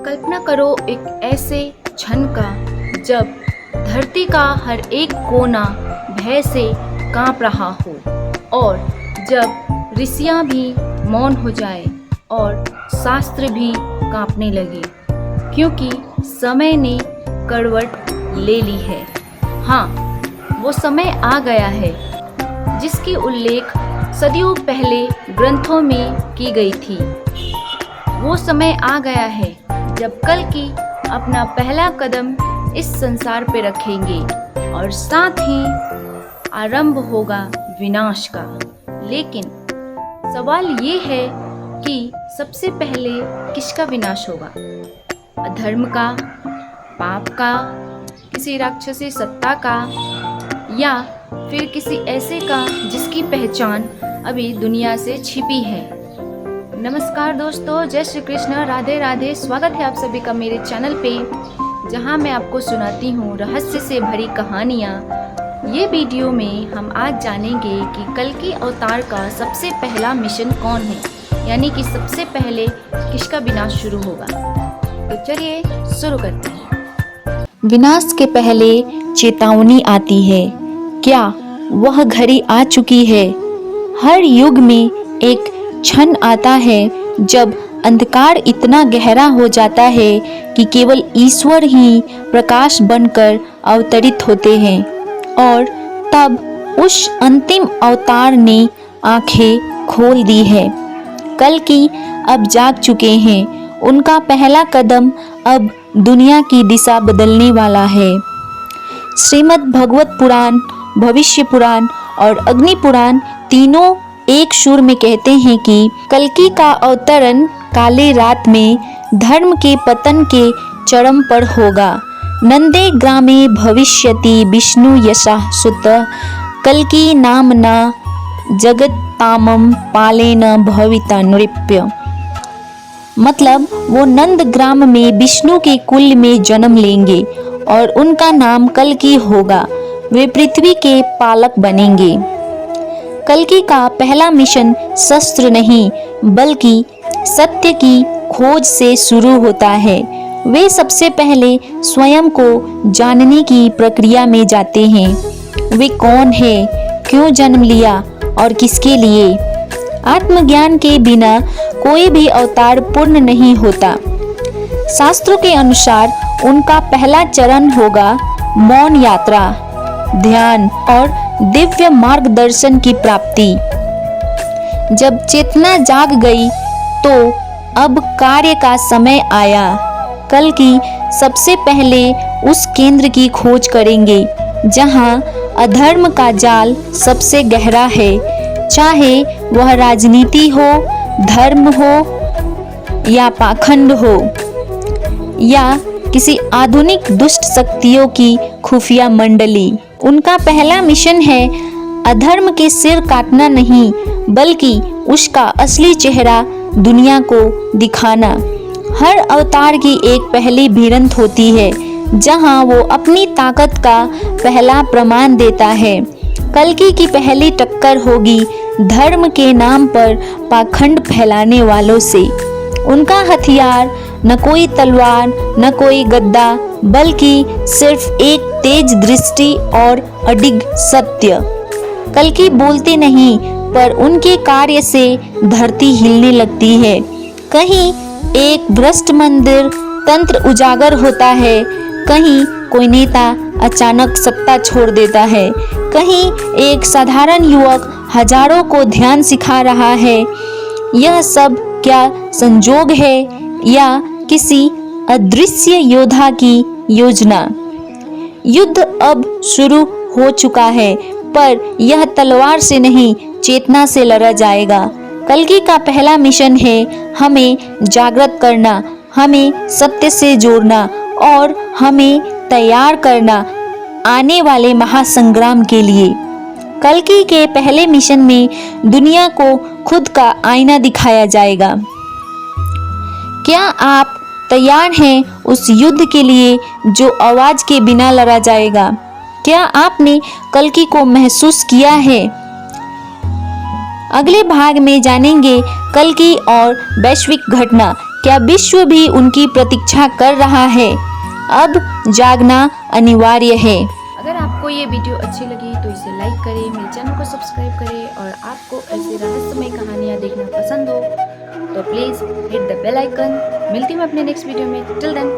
कल्पना करो एक ऐसे क्षण का जब धरती का हर एक कोना भय से कांप रहा हो और जब ऋषियां भी मौन हो जाए और शास्त्र भी कांपने लगे, क्योंकि समय ने करवट ले ली है। हाँ, वो समय आ गया है जिसकी उल्लेख सदियों पहले ग्रंथों में की गई थी। वो समय आ गया है जब कल्कि अपना पहला कदम इस संसार पे रखेंगे और साथ ही आरंभ होगा विनाश का। लेकिन सवाल ये है कि सबसे पहले किसका विनाश होगा? अधर्म का, पाप का, किसी राक्षसी सत्ता का, या फिर किसी ऐसे का जिसकी पहचान अभी दुनिया से छिपी है? नमस्कार दोस्तों, जय श्री कृष्ण, राधे राधे। स्वागत है आप सभी का मेरे चैनल पे, जहां मैं आपको सुनाती हूँ रहस्य से भरी कहानियाँ। ये वीडियो में हम आज जानेंगे कि कल्कि अवतार का सबसे पहला मिशन कौन है, यानी कि सबसे पहले किसका विनाश शुरू होगा। तो चलिए शुरू करते हैं। विनाश के पहले चेतावनी आती है। क्या वह घड़ी आ चुकी है? हर युग में एक क्षण आता है जब अंधकार इतना गहरा हो जाता है कि केवल ईश्वर ही प्रकाश बनकर अवतरित होते हैं, और तब उस अंतिम अवतार ने आंखें खोल दी है। कल्कि अब जाग चुके हैं। उनका पहला कदम अब दुनिया की दिशा बदलने वाला है। श्रीमद् भगवत पुराण, भविष्य पुराण और अग्नि पुराण तीनों एक सुर में कहते हैं कि कल्कि का अवतरण काले रात में धर्म के पतन के चरम पर होगा। नंदे ग्रामे भविष्यति विष्णु यशः सुतः कल्कि नामना जगत्तामं पालेन भविता नृप्य। मतलब वो नंद ग्राम में विष्णु के कुल में जन्म लेंगे और उनका नाम कल्कि होगा। वे पृथ्वी के पालक बनेंगे। कल्कि का पहला मिशन शस्त्र नहीं बल्कि सत्य की खोज से शुरू होता है। वे सबसे पहले स्वयं को जानने की प्रक्रिया में जाते हैं। वे कौन है, क्यों जन्म लिया और किसके लिए? आत्मज्ञान के बिना कोई भी अवतार पूर्ण नहीं होता। शास्त्रों के अनुसार उनका पहला चरण होगा मौन यात्रा, ध्यान और दिव्य मार्गदर्शन की प्राप्ति। जब चेतना जाग गई तो अब कार्य का समय आया। कल्कि सबसे पहले उस केंद्र की खोज करेंगे जहां अधर्म का जाल सबसे गहरा है, चाहे वह राजनीति हो, धर्म हो या पाखंड हो, या किसी आधुनिक दुष्ट शक्तियों की खुफिया मंडली। उनका पहला मिशन है अधर्म के सिर काटना नहीं बल्कि उसका असली चेहरा दुनिया को दिखाना। हर अवतार की एक पहली भिड़ंत होती है जहां वो अपनी ताकत का पहला प्रमाण देता है। कल्कि की पहली टक्कर होगी धर्म के नाम पर पाखंड फैलाने वालों से। उनका हथियार न कोई तलवार, न कोई गद्दा, बल्कि सिर्फ एक तेज दृष्टि और अडिग सत्य। कल्कि बोलते नहीं, पर उनके कार्य से धरती हिलने लगती है। कहीं एक भ्रष्ट मंदिर तंत्र उजागर होता है, कहीं कोई नेता अचानक सत्ता छोड़ देता है, कहीं एक साधारण युवक हजारों को ध्यान सिखा रहा है। यह सब क्या संजोग है या किसी अदृश्य योद्धा की योजना? युद्ध अब शुरू हो चुका है, पर यह तलवार से नहीं चेतना से लड़ा जाएगा। कल्कि का पहला मिशन है हमें जागृत करना, हमें सत्य से जोड़ना और हमें तैयार करना आने वाले महासंग्राम के लिए। कल्कि के पहले मिशन में दुनिया को खुद का आईना दिखाया जाएगा। क्या आप तैयार हैं उस युद्ध के लिए जो आवाज के बिना लड़ा जाएगा? क्या आपने कल्कि को महसूस किया है? अगले भाग में जानेंगे कल्कि और वैश्विक घटना क्या विश्व भी उनकी प्रतीक्षा कर रहा है? अब जागना अनिवार्य है। अगर आपको ये वीडियो अच्छी लगी तो इसे लाइक करें, मेरे चैनल को सब्सक्राइब करें और आपको ऐसी रहस्यमय कहानियाँ देखना पसंद हो तो please hit the bell icon. मिलती हूँ अपने नेक्स्ट वीडियो में। Till then